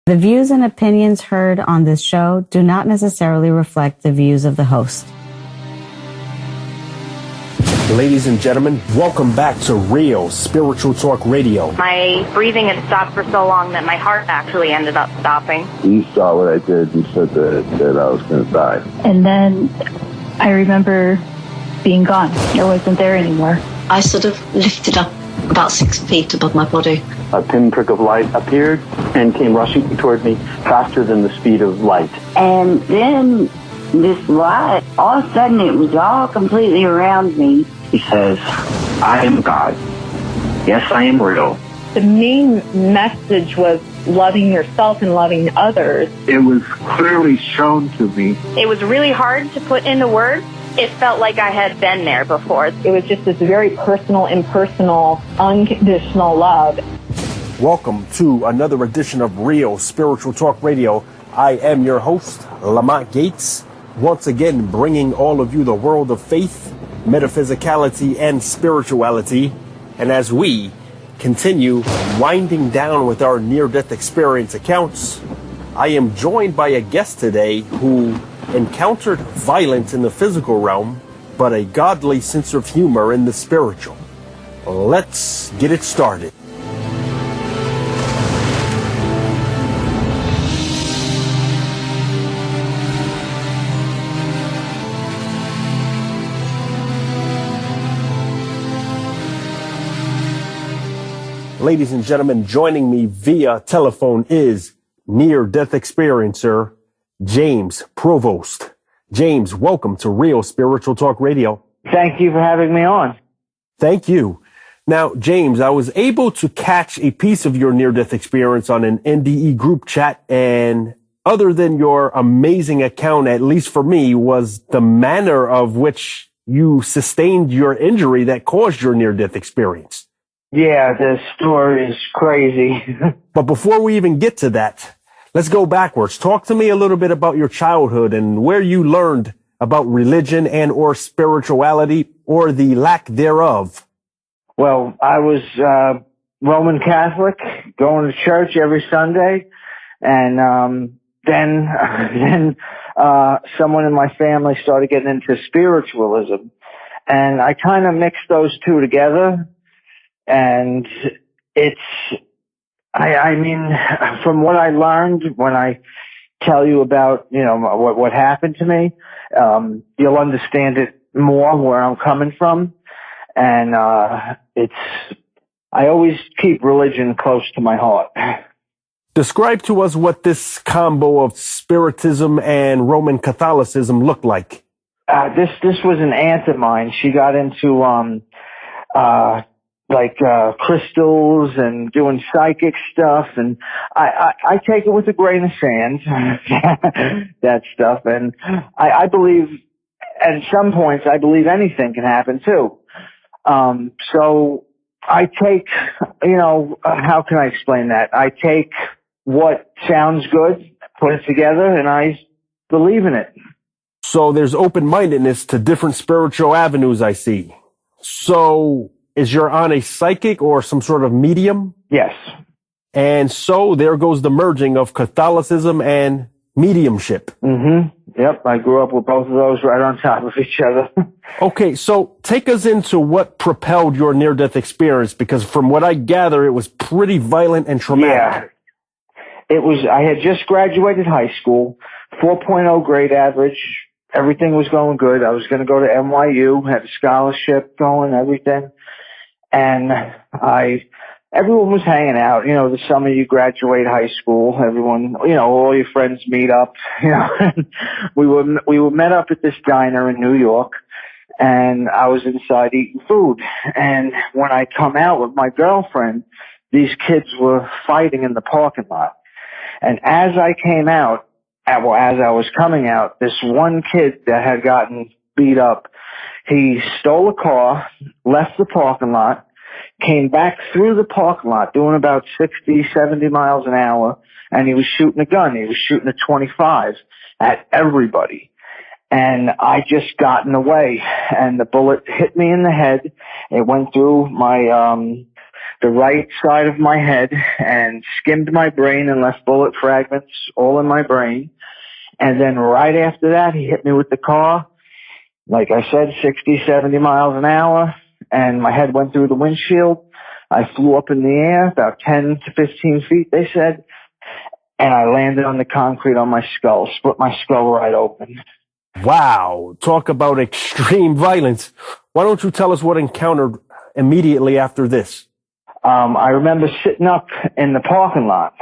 The views and opinions heard on this show do not necessarily reflect the views of the host. Ladies and gentlemen, welcome back to Real Spiritual Talk Radio. My breathing had stopped for so long that my heart actually ended up stopping. You saw what I did. You said that I was going to die. And then I remember being gone. I wasn't there anymore. I sort of lifted up about 6 feet above my body. A pinprick of light appeared and came rushing toward me faster than the speed of light. And then this light, all of a sudden it was all completely around me. He says, I am God. Yes, I am real. The main message was loving yourself and loving others. It was clearly shown to me. It was really hard to put into words. It felt like I had been there before. It was just this very personal, impersonal, unconditional love. Welcome to another edition of Real Spiritual Talk Radio. I am your host, Lamont Gates, once again bringing all of you the world of faith, metaphysicality, and spirituality. And as we continue winding down with our near-death experience accounts, I am joined by a guest today who encountered violence in the physical realm, but a godly sense of humor in the spiritual. Let's get it started. Ladies and gentlemen, joining me via telephone is near-death experiencer James Provost. James, welcome to Real Spiritual Talk Radio. Thank you for having me on. Thank you. Now, James, I was able to catch a piece of your near-death experience on an NDE group chat, and other than your amazing account, at least for me, was the manner of which you sustained your injury that caused your near-death experience. Yeah, the story is crazy. But before we even get to that, let's go backwards. Talk to me a little bit about your childhood and where you learned about religion and or spirituality or the lack thereof. Well, I was Roman Catholic, going to church every Sunday, and then someone in my family started getting into spiritualism, and I kind of mixed those two together. And I mean, from what I learned, when I tell you about, what happened to me, you'll understand it more where I'm coming from. And, I always keep religion close to my heart. Describe to us what this combo of Spiritism and Roman Catholicism looked like. This was an aunt of mine. She got into, crystals and doing psychic stuff, and I take it with a grain of sand, that stuff, and I believe, at some points, I believe anything can happen too. So I take, how can I explain that? I take what sounds good, put it together, and I believe in it. So there's open-mindedness to different spiritual avenues, I see. So is your aunt a psychic or some sort of medium? Yes. And so there goes the merging of Catholicism and mediumship. Mm-hmm. Yep, I grew up with both of those right on top of each other. Okay, so take us into what propelled your near-death experience, because from what I gather, it was pretty violent and traumatic. Yeah. I had just graduated high school, 4.0 grade average. Everything was going good. I was going to go to NYU, had a scholarship going, everything. And everyone was hanging out, the summer you graduate high school, everyone, all your friends meet up, and we were met up at this diner in New York, and I was inside eating food. And when I come out with my girlfriend, these kids were fighting in the parking lot. And as I came out, as I was coming out, this one kid that had gotten beat up, he stole a car, left the parking lot, came back through the parking lot doing about 60, 70 miles an hour, and he was shooting a gun. He was shooting a 25 at everybody. And I just got in the way, and the bullet hit me in the head. It went through my the right side of my head and skimmed my brain and left bullet fragments all in my brain. And then right after that, he hit me with the car. Like I said, 60, 70 miles an hour, and my head went through the windshield. I flew up in the air about 10 to 15 feet, they said, and I landed on the concrete on my skull, split my skull right open. Wow. Talk about extreme violence. Why don't you tell us what encountered immediately after this? I remember sitting up in the parking lot,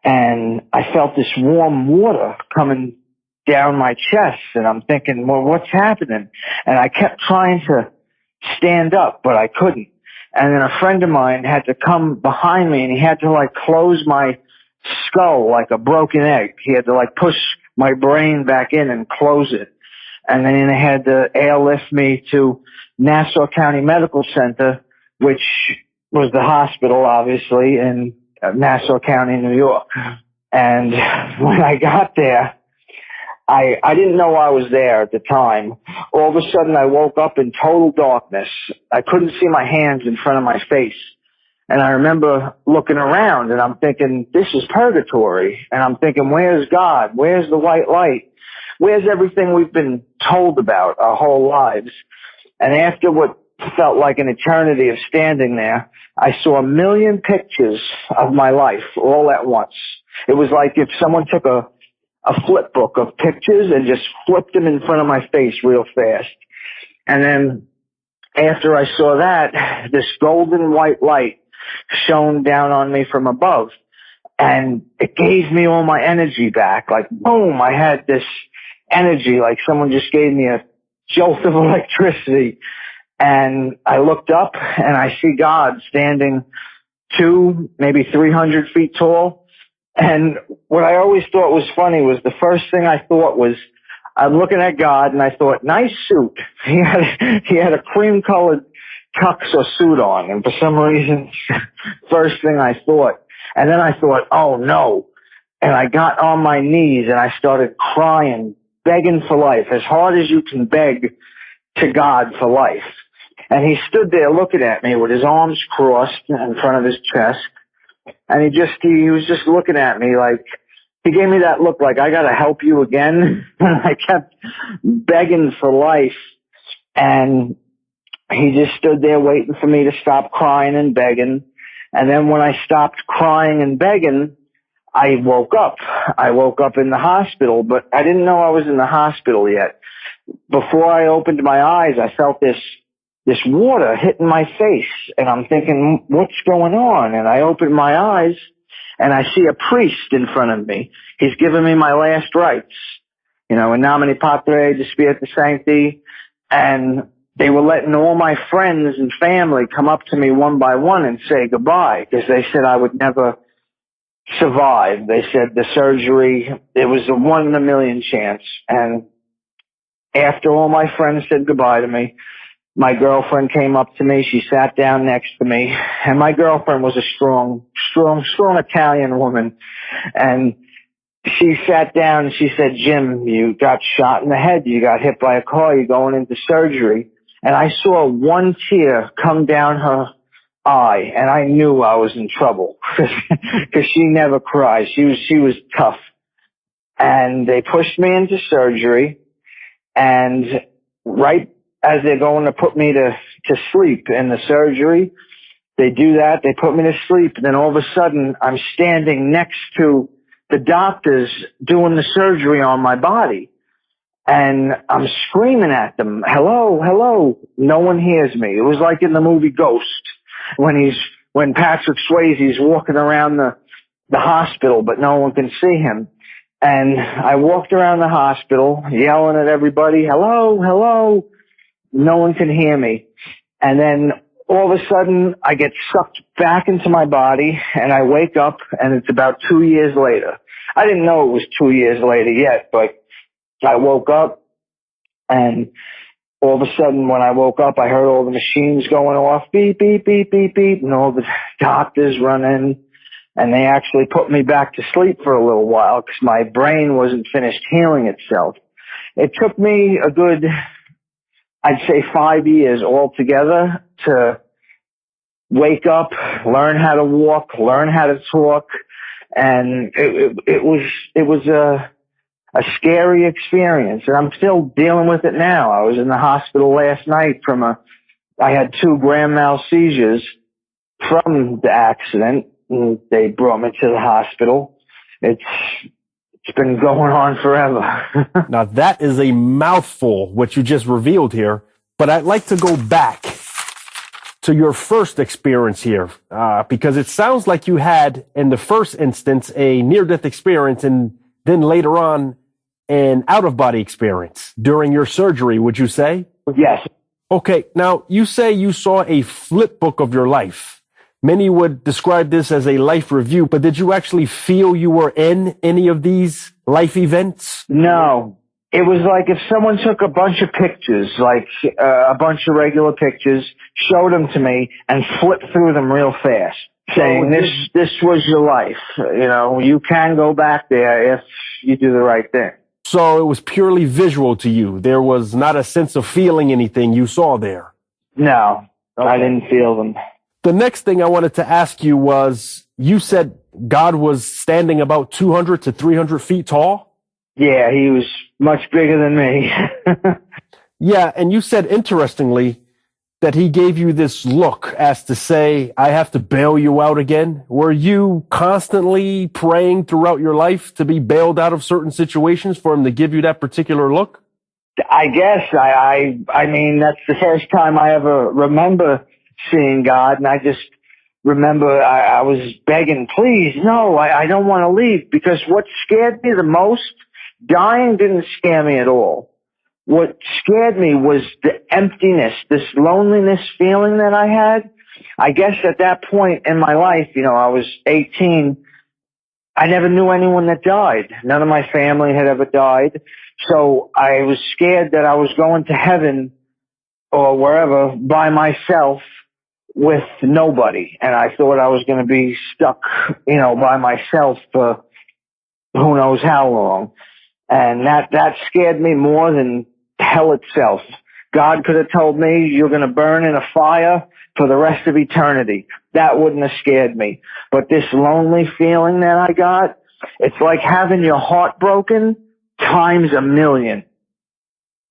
and I felt this warm water coming down my chest, and I'm thinking, well, what's happening? And I kept trying to stand up, but I couldn't. And then a friend of mine had to come behind me, and he had to like close my skull like a broken egg. He had to like push my brain back in and close it. And then they had to airlift me to Nassau County Medical Center, which was the hospital, obviously, in Nassau County, New York. And when I got there, I didn't know I was there at the time. All of a sudden, I woke up in total darkness. I couldn't see my hands in front of my face. And I remember looking around, and I'm thinking, this is purgatory. And I'm thinking, where's God? Where's the white light? Where's everything we've been told about our whole lives? And after what felt like an eternity of standing there, I saw a million pictures of my life all at once. It was like if someone took a flip book of pictures and just flipped them in front of my face real fast. And then after I saw that, this golden white light shone down on me from above, and it gave me all my energy back. Like, boom, I had this energy, like someone just gave me a jolt of electricity. And I looked up, and I see God standing 200, maybe 300 feet tall. And what I always thought was funny was the first thing I thought was, I'm looking at God, and I thought, nice suit. He had a cream-colored tux or suit on, and for some reason, first thing I thought. And then I thought, oh no. And I got on my knees, and I started crying, begging for life, as hard as you can beg to God for life. And he stood there looking at me with his arms crossed in front of his chest. And he was just looking at me like, he gave me that look like, I gotta help you again. And I kept begging for life. And he just stood there waiting for me to stop crying and begging. And then when I stopped crying and begging, I woke up. I woke up in the hospital, but I didn't know I was in the hospital yet. Before I opened my eyes, I felt this water hitting my face, and I'm thinking, what's going on? And I open my eyes, and I see a priest in front of me. He's giving me my last rites, in nomine Patre, de Spiritu Sancti, and they were letting all my friends and family come up to me one by one and say goodbye, because they said I would never survive. They said the surgery, it was a 1 in a million chance. And after all my friends said goodbye to me, my girlfriend came up to me. She sat down next to me, and my girlfriend was a strong Italian woman. And she sat down and she said, Jim, you got shot in the head. You got hit by a car. You're going into surgery. And I saw one tear come down her eye, and I knew I was in trouble because she never cries. She was tough. And they pushed me into surgery, and right as they're going to put me to sleep in the surgery, they do that. They put me to sleep. And then all of a sudden, I'm standing next to the doctors doing the surgery on my body. And I'm screaming at them, hello, hello. No one hears me. It was like in the movie Ghost, when Patrick Swayze's walking around the hospital, but no one can see him. And I walked around the hospital yelling at everybody, hello, hello. No one can hear me. And then all of a sudden, I get sucked back into my body, and I wake up, and it's about 2 years later. I didn't know it was 2 years later yet, but I woke up, and all of a sudden, when I woke up, I heard all the machines going off, beep, beep, beep, beep, beep, and all the doctors run in, and they actually put me back to sleep for a little while because my brain wasn't finished healing itself. It took me a good, I'd say 5 years altogether to wake up, learn how to walk, learn how to talk. And it was a scary experience. And I'm still dealing with it now. I was in the hospital last night I had 2 grand mal seizures from the accident. And they brought me to the hospital. It's been going on forever. Now, that is a mouthful, what you just revealed here. But I'd like to go back to your first experience here, because it sounds like you had, in the first instance, a near-death experience, and then later on, an out-of-body experience during your surgery, would you say? Yes. Okay, now, you say you saw a flip book of your life. Many would describe this as a life review, but did you actually feel you were in any of these life events? No. It was like if someone took a bunch of pictures, like a bunch of regular pictures, showed them to me, and flipped through them real fast, saying, this was your life. You know, you can go back there if you do the right thing. So it was purely visual to you. There was not a sense of feeling anything you saw there. No, okay. I didn't feel them. The next thing I wanted to ask you was, you said God was standing about 200 to 300 feet tall? Yeah, he was much bigger than me. Yeah, and you said, interestingly, that he gave you this look as to say, I have to bail you out again. Were you constantly praying throughout your life to be bailed out of certain situations for him to give you that particular look? I guess. I mean, that's the first time I ever remember seeing God, and I just remember I was begging, please, no, I don't want to leave, because what scared me the most, dying didn't scare me at all. What scared me was the emptiness, this loneliness feeling that I had. I guess at that point in my life, you know, I was 18, I never knew anyone that died. None of my family had ever died. So I was scared that I was going to heaven or wherever by myself with nobody. And I thought I was going to be stuck, you know, by myself for who knows how long. And that scared me more than hell itself. God could have told me you're going to burn in a fire for the rest of eternity. That wouldn't have scared me. But this lonely feeling that I got, it's like having your heart broken times 1,000,000.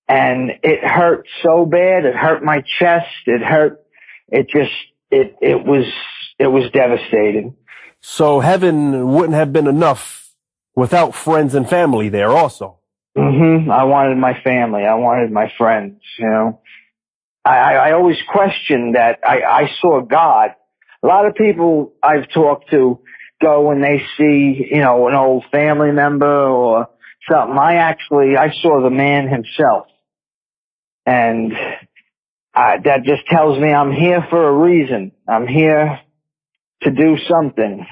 And it hurt so bad. It hurt my chest. It hurt. It was devastating. So heaven wouldn't have been enough without friends and family there also. Mm-hmm. I wanted my family. I wanted my friends, you know. I always questioned that I saw God. A lot of people I've talked to go and they see, you know, an old family member or something. I saw the man himself. And that just tells me I'm here for a reason. I'm here to do something.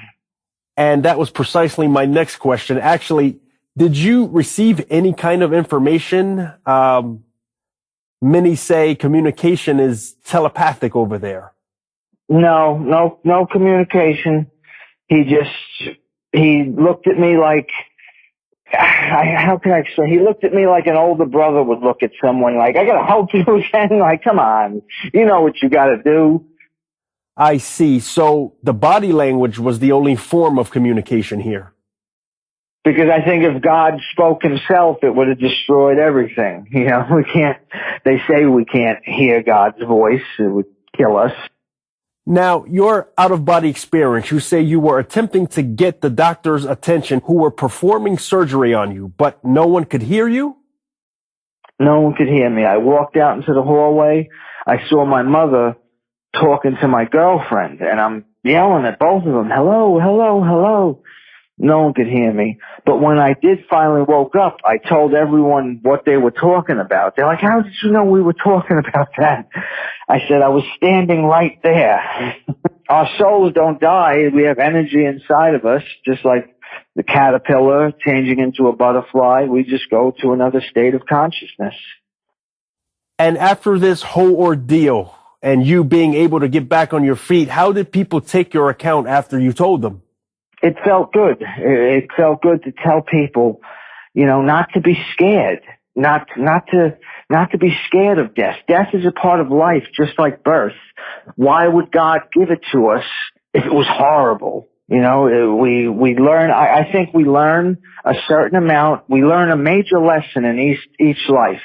And that was precisely my next question. Actually, did you receive any kind of information? Many say communication is telepathic over there. No communication. He looked at me like, how can I explain? He looked at me like an older brother would look at someone like, I gotta help you again. Like, come on, you know what you gotta do. I see. So the body language was the only form of communication here. Because I think if God spoke himself, it would have destroyed everything. You know, they say we can't hear God's voice. It would kill us. Now, your out-of-body experience, you say you were attempting to get the doctor's attention who were performing surgery on you, but no one could hear you? No one could hear me. I walked out into the hallway. I saw my mother talking to my girlfriend, and I'm yelling at both of them, hello, hello, hello. No one could hear me. But when I did finally woke up, I told everyone what they were talking about. They're like, how did you know we were talking about that? I said, I was standing right there. Our souls don't die. We have energy inside of us, just like the caterpillar changing into a butterfly. We just go to another state of consciousness. And after this whole ordeal and you being able to get back on your feet, how did people take your account after you told them? It felt good. It felt good to tell people, you know, not to be scared, not to not to be scared of death. Death is a part of life, just like birth. Why would God give it to us if it was horrible? You know, we learn, I think we learn a certain amount. We learn a major lesson in each life.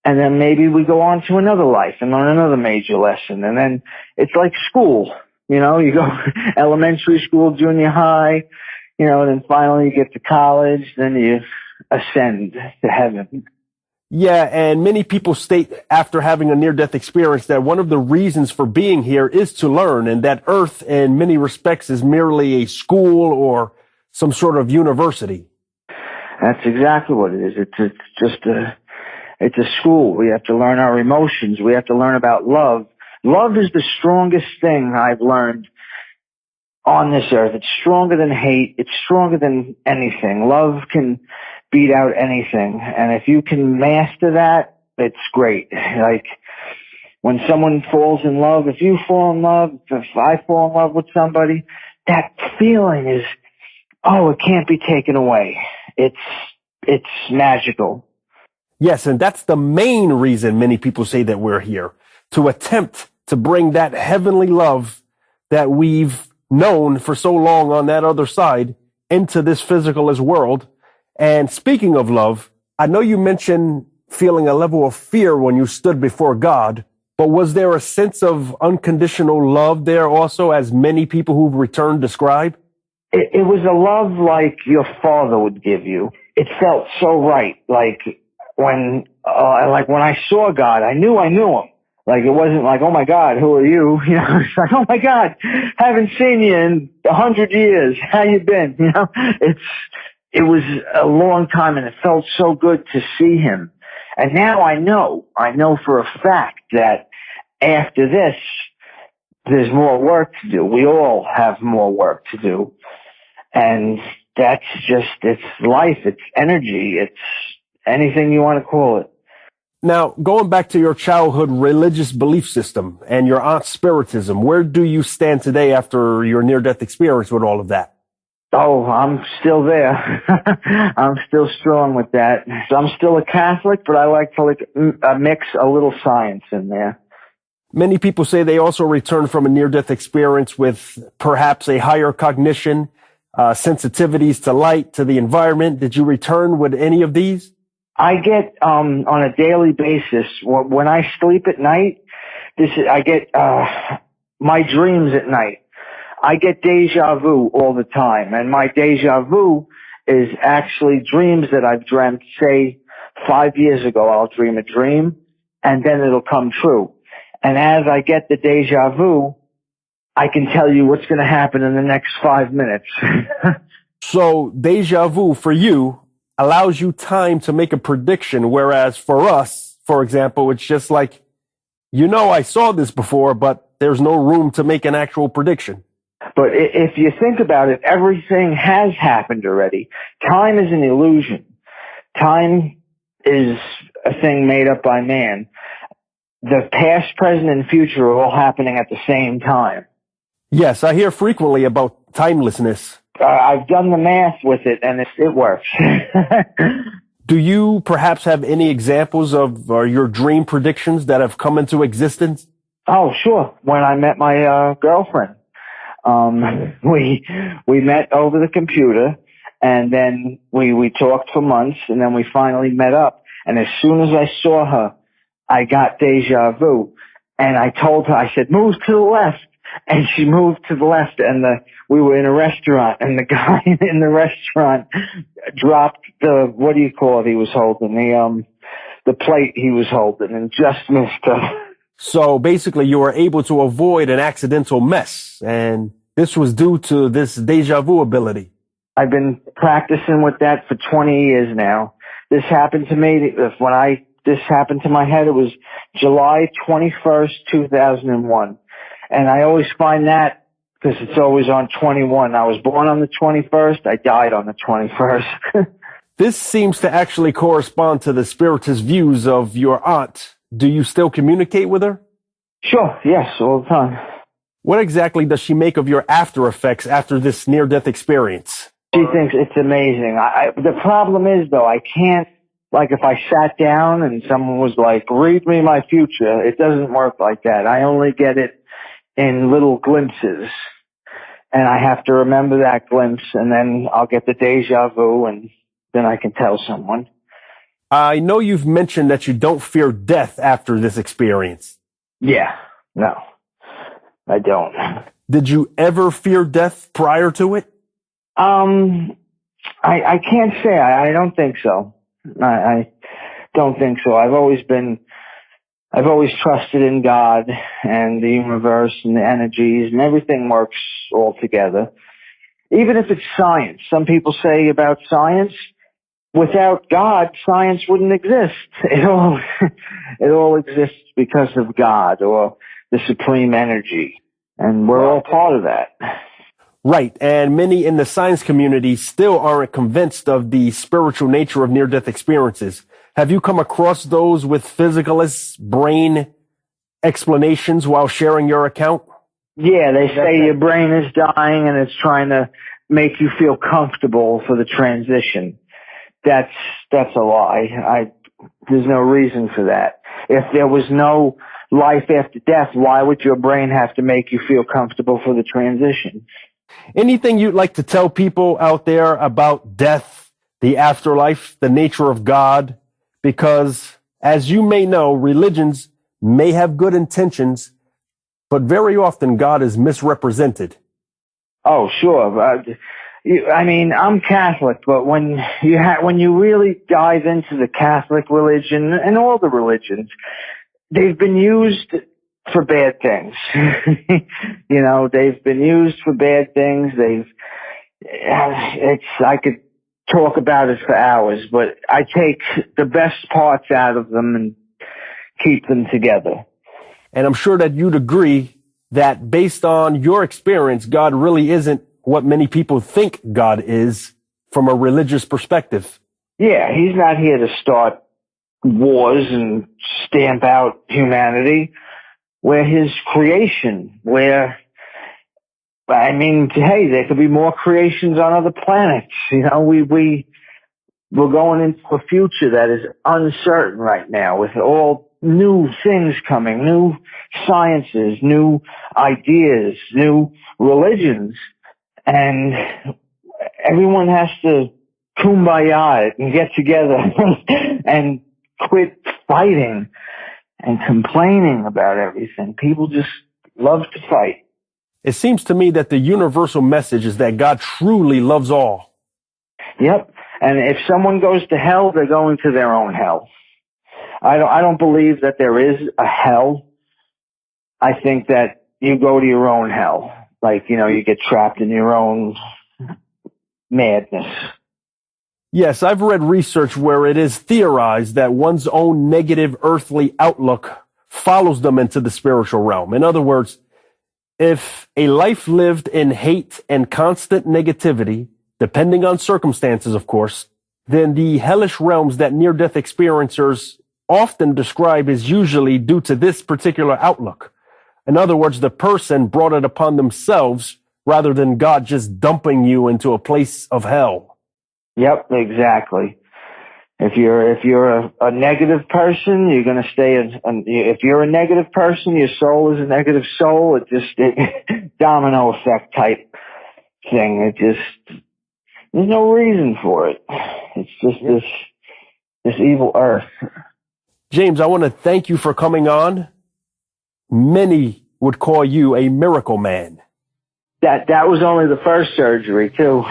And then maybe we go on to another life and learn another major lesson. And then it's like school. You know, you go elementary school, junior high, you know, and then finally you get to college, then you ascend to heaven. Yeah, and many people state after having a near-death experience that one of the reasons for being here is to learn, and that Earth, in many respects, is merely a school or some sort of university. That's exactly what it is. It's a school. We have to learn our emotions. We have to learn about love. Love is the strongest thing I've learned on this earth. It's stronger than hate. It's stronger than anything. Love can beat out anything. And if you can master that, it's great. Like when someone falls in love, if you fall in love, if I fall in love with somebody, that feeling is, it can't be taken away. It's magical. Yes, and that's the main reason many people say that we're here, to attempt to bring that heavenly love that we've known for so long on that other side into this physicalist world. And speaking of love, I know you mentioned feeling a level of fear when you stood before God, but was there a sense of unconditional love there also, as many people who've returned describe? It was a love like your father would give you. It felt so right. Like when I saw God, I knew him. Like it wasn't like, oh my God, who are you? You know, it's like, oh my God, haven't seen you in 100 years. How you been? You know, it was a long time and it felt so good to see him. And now I know for a fact that after this, there's more work to do. We all have more work to do. And that's just, it's life, it's energy, it's anything you want to call it. Now, going back to your childhood religious belief system and your aunt's spiritism, where do you stand today after your near-death experience with all of that? Oh, I'm still there. I'm still strong with that. I'm still a Catholic, but I like to mix a little science in there. Many people say they also return from a near-death experience with perhaps a higher cognition, sensitivities to light, to the environment. Did you return with any of these? I get on a daily basis when I sleep at night. I get my dreams at night. I get deja vu all the time, and my deja vu is actually dreams that I've dreamt. Say 5 years ago, I'll dream a dream, and then it'll come true. And as I get the deja vu, I can tell you what's going to happen in the next 5 minutes. So deja vu for you allows you time to make a prediction, whereas for us, for example, it's just like, I saw this before, but there's no room to make an actual prediction. But if you think about it, everything has happened already. Time is an illusion. Time is a thing made up by man. The past, present, and future are all happening at the same time. Yes, I hear frequently about timelessness. I've done the math with it, and it works. Do you perhaps have any examples of your dream predictions that have come into existence? Oh, sure. When I met my girlfriend, we met over the computer, and then we talked for months, and then we finally met up. And as soon as I saw her, I got deja vu, and I told her, I said, move to the left. And she moved to the left, and we were in a restaurant, and the guy in the restaurant dropped what do you call it he was holding, the plate he was holding, and just missed her. So basically you were able to avoid an accidental mess, and this was due to this deja vu ability. I've been practicing with that for 20 years now. This happened to me, this happened to my head, it was July 21st, 2001. And I always find that because it's always on 21. I was born on the 21st. I died on the 21st. This seems to actually correspond to the spiritist views of your aunt. Do you still communicate with her? Sure. Yes, all the time. What exactly does she make of your after effects after this near-death experience? She thinks it's amazing. The problem is, though, I can't like if I sat down and someone was like, read me my future, it doesn't work like that. I only get it in little glimpses. And I have to remember that glimpse, and then I'll get the deja vu, and then I can tell someone. I know you've mentioned that you don't fear death after this experience. Yeah, no, I don't. Did you ever fear death prior to it? I can't say. I don't think so. I don't think so. I've always trusted in God and the universe and the energies, and everything works all together. Even if it's science. Some people say about science, without God, science wouldn't exist. It all exists because of God or the supreme energy. And we're all part of that. Right, and many in the science community still aren't convinced of the spiritual nature of near-death experiences. Have you come across those with physicalist brain explanations while sharing your account? Yeah, they say your brain is dying and it's trying to make you feel comfortable for the transition. That's a lie. There's no reason for that. If there was no life after death, why would your brain have to make you feel comfortable for the transition? Anything you'd like to tell people out there about death, the afterlife, the nature of God? Because, as you may know, religions may have good intentions, but very often God is misrepresented. Oh, sure. I mean, I'm Catholic, but when you really dive into the Catholic religion and all the religions, they've been used for bad things. You know, they've been used for bad things. I could talk about it for hours, but I take the best parts out of them and keep them together. And I'm sure that you'd agree that based on your experience, God really isn't what many people think God is from a religious perspective. Yeah, he's not here to start wars and stamp out humanity. We're his creation. Hey, there could be more creations on other planets. You know, we're going into a future that is uncertain right now with all new things coming, new sciences, new ideas, new religions. And everyone has to kumbaya it and get together and quit fighting and complaining about everything. People just love to fight. It seems to me that the universal message is that God truly loves all. Yep. And if someone goes to hell, they're going to their own hell. I don't believe that there is a hell. I think that you go to your own hell. Like, you know, you get trapped in your own madness. Yes, I've read research where it is theorized that one's own negative earthly outlook follows them into the spiritual realm. In other words, if a life lived in hate and constant negativity, depending on circumstances, of course, then the hellish realms that near-death experiencers often describe is usually due to this particular outlook. In other words, the person brought it upon themselves rather than God just dumping you into a place of hell. Yep, exactly. If you're a negative person, you're going to stay if you're a negative person, your soul is a negative soul. It domino effect type thing. There's no reason for it. It's just this evil earth. James, I want to thank you for coming on. Many would call you a miracle man. That was only the first surgery too.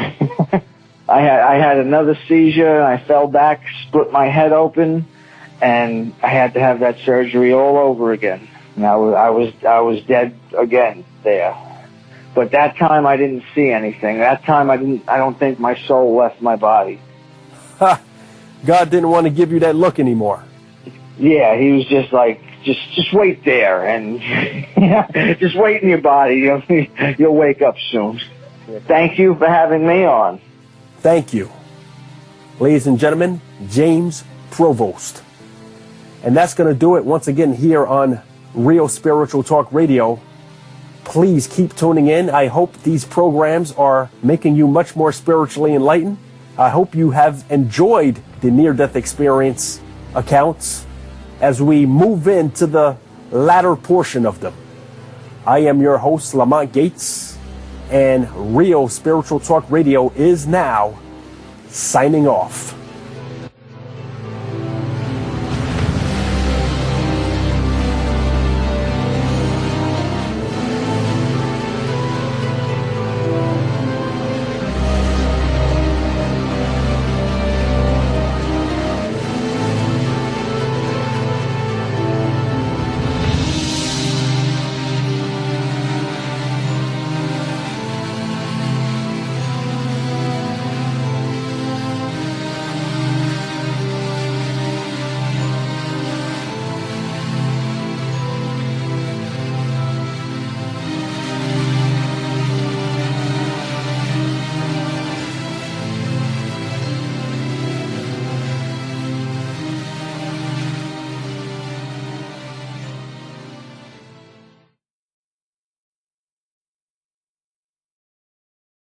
I had another seizure. I fell back, split my head open, and I had to have that surgery all over again. And I was dead again there. But that time I didn't see anything. That time I don't think my soul left my body. Ha! God didn't want to give you that look anymore. Yeah, he was just like, just wait there and just wait in your body. You'll wake up soon. Thank you for having me on. Thank you. Ladies and gentlemen, James Provost. And that's going to do it once again here on Real Spiritual Talk Radio. Please keep tuning in. I hope these programs are making you much more spiritually enlightened. I hope you have enjoyed the near-death experience accounts as we move into the latter portion of them. I am your host, Lamont Gates, and Real Spiritual Talk Radio is now signing off.